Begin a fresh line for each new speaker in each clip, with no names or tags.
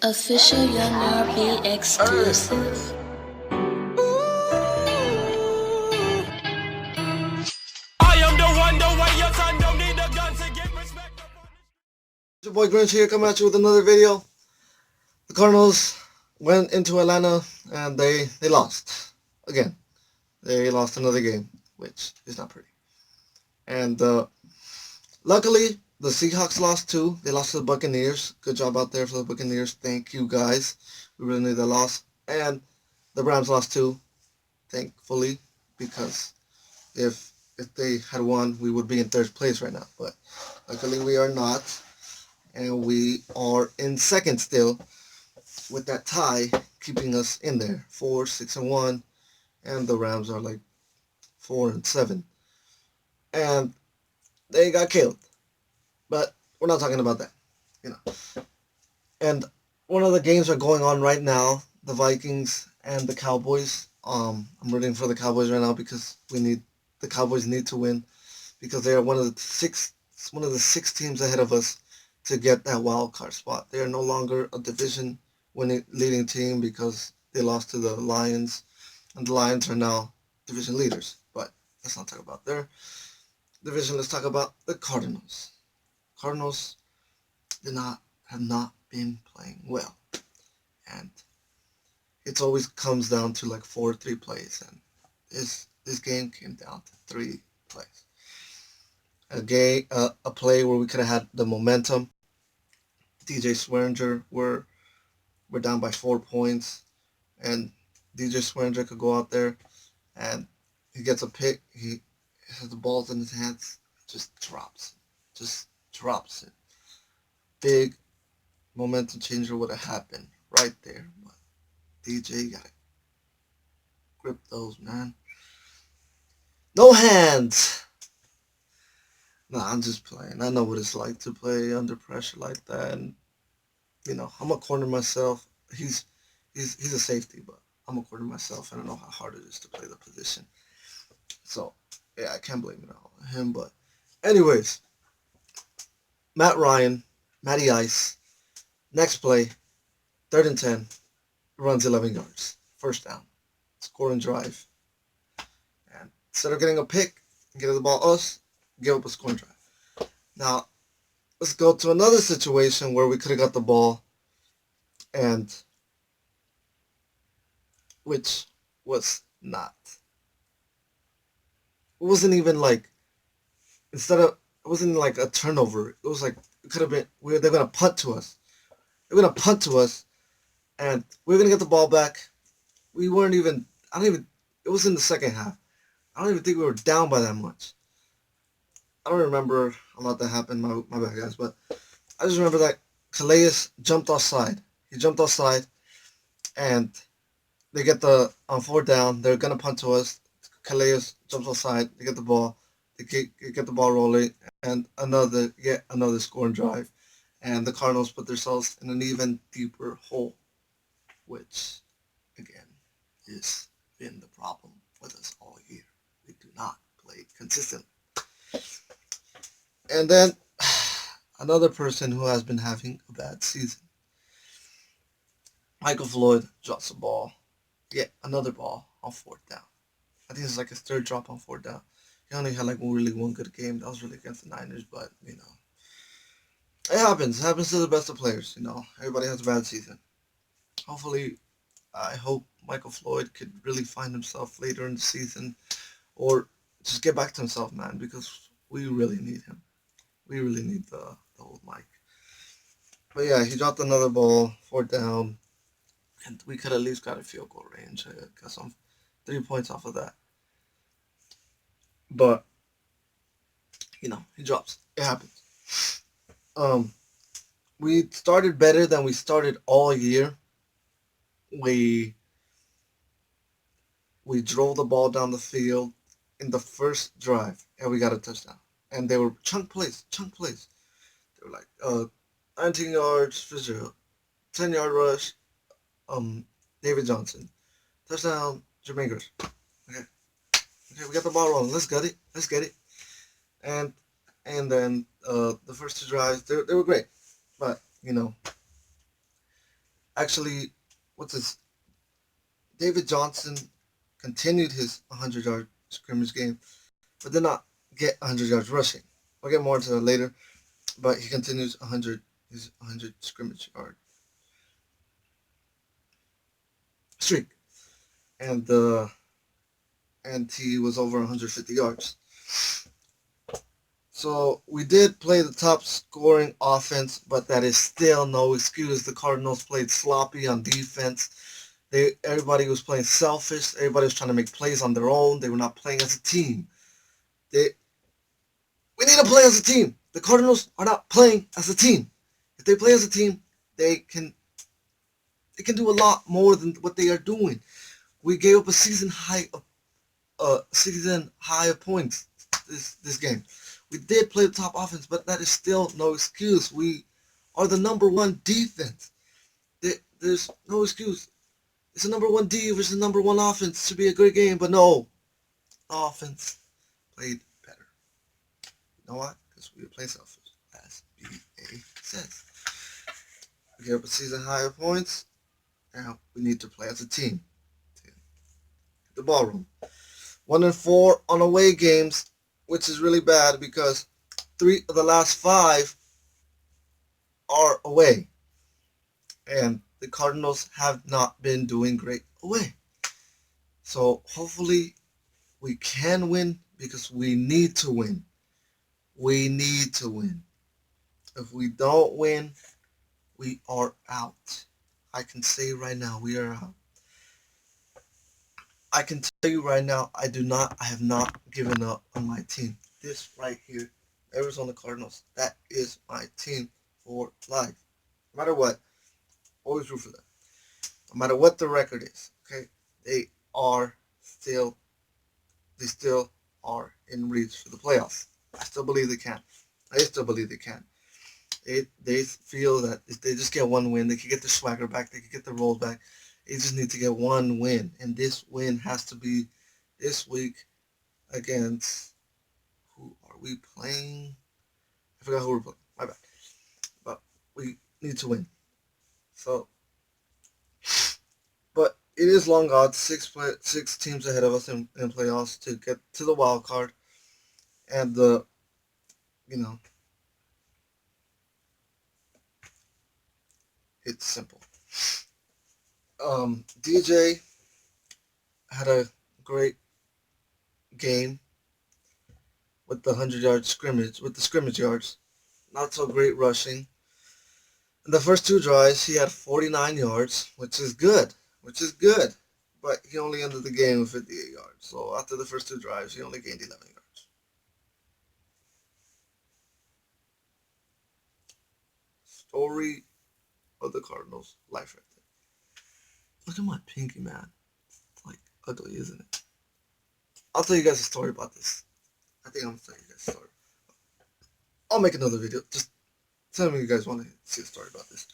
Official Young RB exclusive.
I am the way your son don't need a gun to get respect.
It's your boy Grinch here coming at you with another video. The Cardinals went into Atlanta and they lost. Again, they lost another game, which is not pretty. And luckily, the Seahawks lost too. They lost to the Buccaneers. Good job out there for the Buccaneers. Thank you guys. We really need that loss. And the Rams lost too, thankfully, because if they had won, we would be in third place right now. But luckily we are not. And we are in second still with that tie keeping us in there. 4-6-1. And the Rams are like 4-7. And they got killed. But we're not talking about that. And one of the games are going on right now. The Vikings and the Cowboys. I'm rooting for the Cowboys right now because the Cowboys need to win because they are one of the six teams ahead of us to get that wild card spot. They are no longer a division leading team because they lost to the Lions, and the Lions are now division leaders. But let's not talk about their division. Let's talk about the Cardinals. Cardinals have not been playing well, and it always comes down to like 4-3 plays, and this game came down to 3 plays. A play where we could have had the momentum. DJ Swearinger we're down by 4 points, and DJ Swearinger could go out there, and he gets a pick. He has the balls in his hands, just drops it. Big momentum changer would have happened right there, but DJ gotta grip those, man. No hands. Nah, I'm just playing. I know what it's like to play under pressure like that, and I'm a corner myself. He's a safety, but I'm a corner myself, and I know how hard it is to play the position. So yeah, I can't blame it on him. But anyways, Matty Ice. Next play, 3rd and 10, runs 11 yards, first down, scoring drive, and instead of getting a pick and getting the ball us, give up a scoring drive. Now, let's go to another situation where we could have got the ball, and which was not. It wasn't even like it wasn't like a turnover. It was like it could have been. They're gonna punt to us. They're gonna punt to us, and we're gonna get the ball back. We weren't even. I don't even. It was in the second half. I don't even think we were down by that much. I don't remember a lot that happened. My bad, guys. But I just remember that Calais jumped offside. He jumped offside, and they get on 4th down. They're gonna punt to us. Calais jumps offside. They get the ball. They get the ball rolling, and yet another scoring drive, and the Cardinals put themselves in an even deeper hole, which again has been the problem with us all year. We do not play consistently. And then another person who has been having a bad season. Michael Floyd drops the ball. Yet another ball on 4th down. I think it's like his 3rd drop on 4th down. He only had like one good game. That was really against the Niners, but it happens. It happens to the best of players. Everybody has a bad season. Hopefully, I hope Michael Floyd could really find himself later in the season, or just get back to himself, man, because we really need him. We really need the old Mike. But yeah, he dropped another ball, 4th down, and we could at least got a field goal range. Got some 3 points off of that. But he drops. It happens. We started better than we started all year. We drove the ball down the field in the first drive, and we got a touchdown. And they were chunk plays. They were like 19 yards, Fitzgerald, 10-yard rush, David Johnson, touchdown, Jermaine Gers. Okay, we got the ball rolling. Let's get it. And then the first 2 drives, they were great, but Actually, what's this? David Johnson continued his 100-yard scrimmage game, but did not get 100 yards rushing. We'll get more into that later, but he continues his 100 scrimmage yard streak, and he was over 150 yards. So we did play the top scoring offense, but that is still no excuse. The Cardinals played sloppy on defense. Everybody was playing selfish. Everybody was trying to make plays on their own. They were not playing as a team. We need to play as a team. The Cardinals are not playing as a team. If they play as a team, they can do a lot more than what they are doing. We gave up a season high of points this game. We did play the top offense, but that is still no excuse. We are the number one defense. There's no excuse. It's a number one D versus the number one offense. It should be a great game, but no. The offense played better. You know why? Because we were playing selfish, as BA says. We gave up a season high of points. Now we need to play as a team. The ballroom. 1-4 on away games, which is really bad because 3 of the last 5 are away. And the Cardinals have not been doing great away. So hopefully we can win because we need to win. We need to win. If we don't win, we are out. I can say right now, we are out. I can tell you right now, I have not given up on my team. This right here, Arizona Cardinals, that is my team for life. No matter what, always root for them. No matter what the record is, okay? They still are in reach for the playoffs. I still believe they can. They feel that if they just get one win, they can get their swagger back, they can get their roll back. They just need to get one win, and this win has to be this week against, who are we playing? I forgot who we're playing. My bad. But we need to win. So, but it is long odds. 6 teams ahead of us in playoffs to get to the wild card, and it's simple. DJ had a great game with the 100-yard scrimmage, with the scrimmage yards. Not so great rushing. In the first 2 drives, he had 49 yards, which is good. But he only ended the game with 58 yards. So after the first 2 drives, he only gained 11 yards. Story of the Cardinals' life right there. Look at my pinky, man. It's like ugly, isn't it? I'll tell you guys a story about this. I think I'm going to tell you guys a story. I'll make another video. Just tell me you guys want to see a story about this.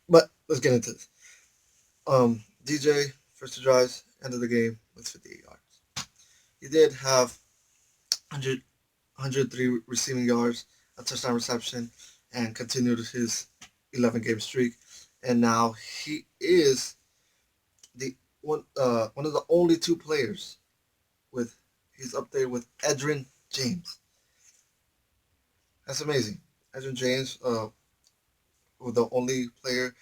But let's get into this. DJ, first 2 drives, ended the game with 58 yards. He did have 103 receiving yards, a touchdown reception, and continued his 11-game streak. And now he is one of the only 2 players he's up there with Edgerrin James. That's amazing. Edgerrin James was the only player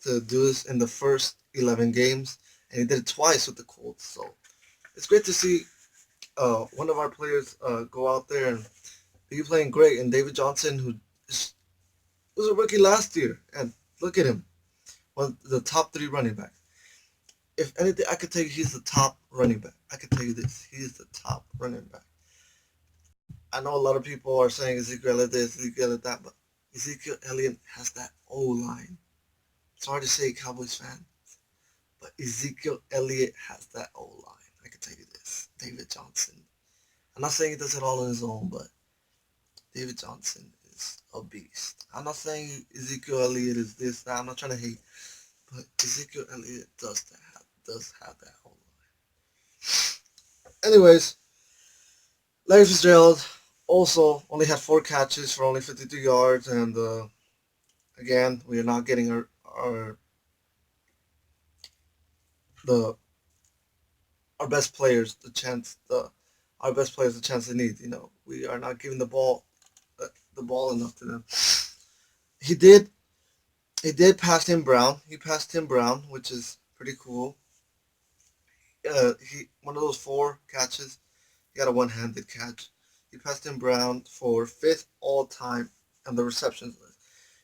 to do this in the first 11 games, and he did it twice with the Colts. So it's great to see one of our players go out there and be playing great. And David Johnson, who was a rookie last year, and look at him, one of the top 3 running backs. If anything, I could tell you he's the top running back. I could tell you this. He's the top running back. I know a lot of people are saying Ezekiel Elliott this, Ezekiel Elliott that, but Ezekiel Elliott has that O-line. It's hard to say, Cowboys fan, but Ezekiel Elliott has that O-line. I can tell you this. David Johnson. I'm not saying he does it all on his own, but David Johnson is a beast. I'm not saying Ezekiel Elliott is this, that. I'm not trying to hate, but Ezekiel Elliott does have that O-line. Anyways, Larry Fitzgerald also only had 4 catches for only 52 yards, and again, we are not getting our the our best players the chance they need. We are not giving the ball enough to them. He did pass Tim Brown. He passed Tim Brown, which is pretty cool. He one of those 4 catches. He got a one-handed catch. He passed Tim Brown for 5th all time on the receptions list.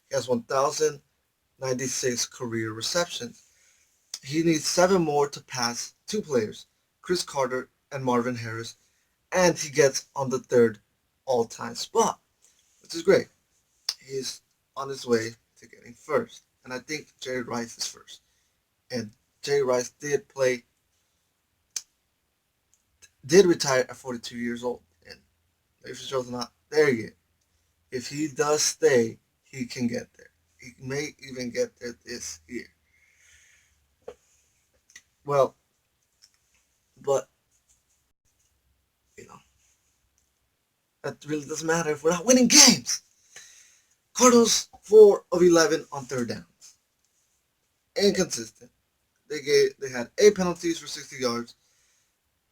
He has 1,096 career receptions. He needs 7 more to pass 2 players, Chris Carter and Marvin Harris, and he gets on the 3rd all-time spot, which is great. He's on his way to getting first, and I think Jerry Rice is first. And Jerry Rice did retire at 42 years old, and if Joe's not there yet, if he does stay, he can get there. He may even get there this year. Well, but that really doesn't matter if we're not winning games. Cardinals 4 of 11 on 3rd downs. Inconsistent. They had 8 penalties for 60 yards,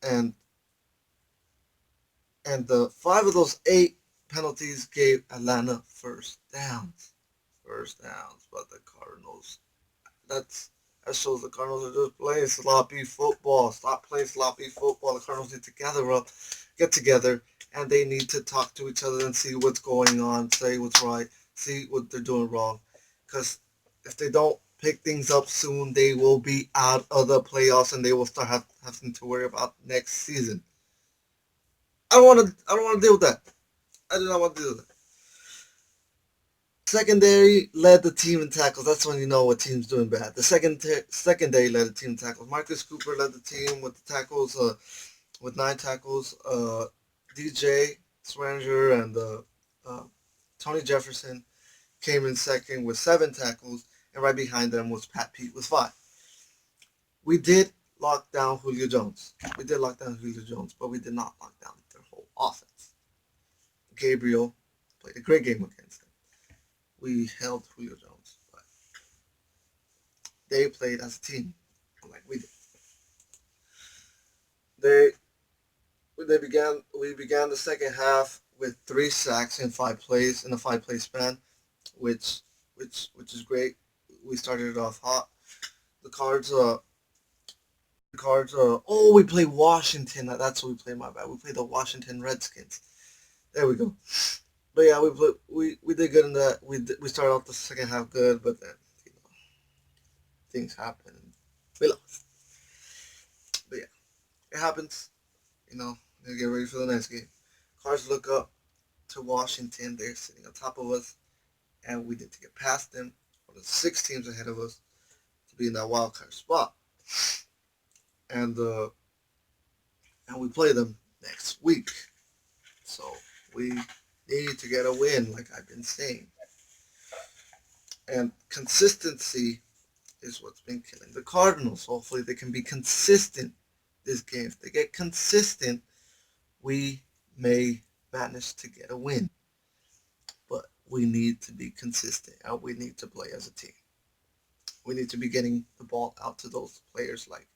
and the 5 of those 8 penalties gave Atlanta first downs. But the Cardinals, that shows the Cardinals are just playing sloppy football. Stop playing sloppy football. The Cardinals need to get together, and they need to talk to each other and see what's going on, say what's right, see what they're doing wrong. Because if they don't pick things up soon, they will be out of the playoffs, and they will start having to worry about next season. I don't want to deal with that. I do not want to deal with that. Secondary led the team in tackles. That's when you know what team's doing bad. The secondary led the team in tackles. Marcus Cooper led the team with the tackles, with 9 tackles. DJ Swanger and Tony Jefferson came in second with 7 tackles, and right behind them was Pat Pete with 5. We did lock down Julio Jones. But we did not lock down their whole offense. Gabriel played a great game against them. We held Julio Jones, but they played as a team, like we did. We began the second half with 3 sacks in 5 plays in a 5-play span, which is great. We started it off hot. The Cards. We play Washington. That's what we played. My bad. We played the Washington Redskins. There we go. But yeah, we did good in that. We started off the second half good, but then things happen. We lost. But yeah, it happens. They get ready for the next game. Cards look up to Washington. They're sitting on top of us, and we need to get past them. One of the 6 teams ahead of us to be in that wild card spot. And we play them next week. So we need to get a win, like I've been saying. And consistency is what's been killing the Cardinals. Hopefully they can be consistent this game. If they get consistent, we may manage to get a win. But we need to be consistent, and we need to play as a team. We need to be getting the ball out to those players like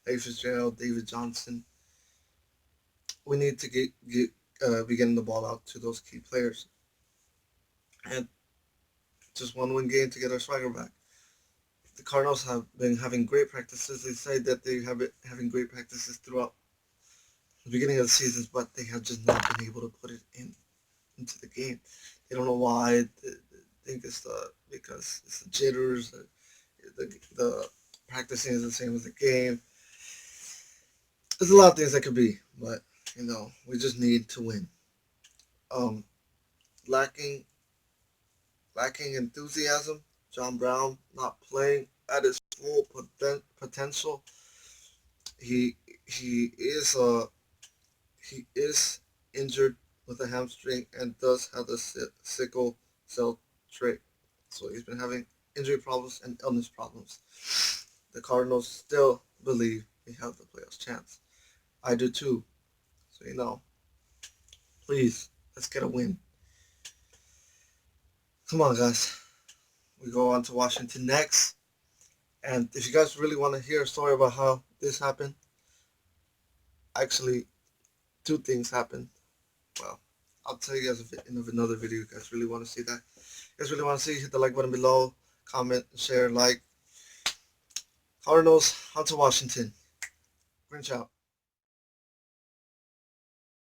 Fitzgerald, David Johnson. We need to be getting the ball out to those key players. And just one win game to get our swagger back. The Cardinals have been having great practices. They say that they have been having great practices throughout the beginning of the seasons, but they have just not been able to put it into the game. They don't know why. They think it's because it's the jitters. The practicing is the same as the game. There's a lot of things that could be, but we just need to win. Lacking enthusiasm. John Brown not playing at his full potential. He is injured with a hamstring and does have the sickle cell trait. So he's been having injury problems and illness problems. The Cardinals still believe they have the playoffs chance. I do too. So please, let's get a win. Come on, guys. We go on to Washington next. And if you guys really want to hear a story about how this happened, actually, two things happened. Well, I'll tell you guys in another video. You guys really want to see that? You guys really want to see? Hit the like button below, comment, share, like. Cardinals, Hunter Washington. Grinch out.